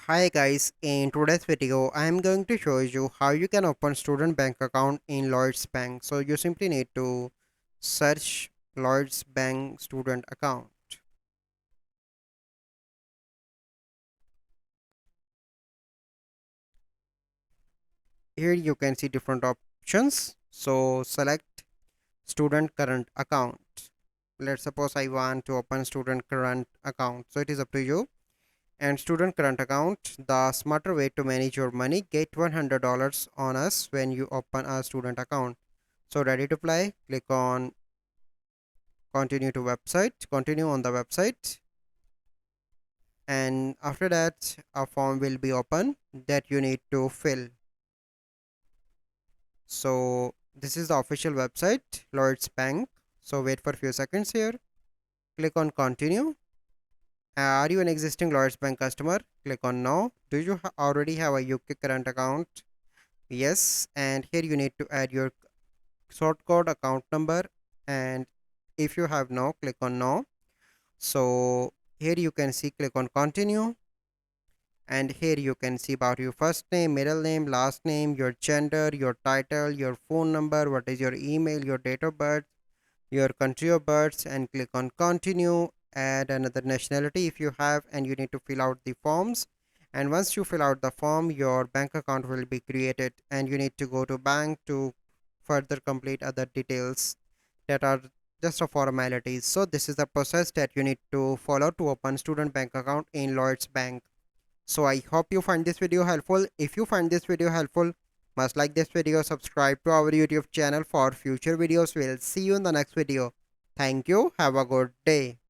Hi guys, in today's video I am going to show you how you can open student bank account in Lloyds Bank. So you simply need to search Lloyds Bank student account. Here you can see different options. So select student current account. Let's suppose I want to open student current account. So it is up to you. And student current account, the smarter way to manage your money. Get $100 on us when you open a student account. So ready to play? Click on continue on the website, and after that a form will be open that you need to fill. So this is the official website, Lloyds Bank. So wait for a few seconds here. Click on continue. Are you an existing Lloyds Bank customer? Click on no. Do you already have a UK current account? Yes. And here you need to add your sort code, account number, and if you have no, click on no. So here you can see, click on continue, and here you can see about your first name, middle name, last name, your gender, your title, your phone number, what is your email, your date of birth, your country of birth, and click on continue. Add another nationality if you have, and you need to fill out the forms. And once you fill out the form, your bank account will be created, and you need to go to bank to further complete other details that are just a formalities. So this is the process that you need to follow to open student bank account in Lloyds Bank. So I hope you find this video helpful. If you find this video helpful, must like this video, subscribe to our YouTube channel for future videos. We'll see you in the next video. Thank you. Have a good day.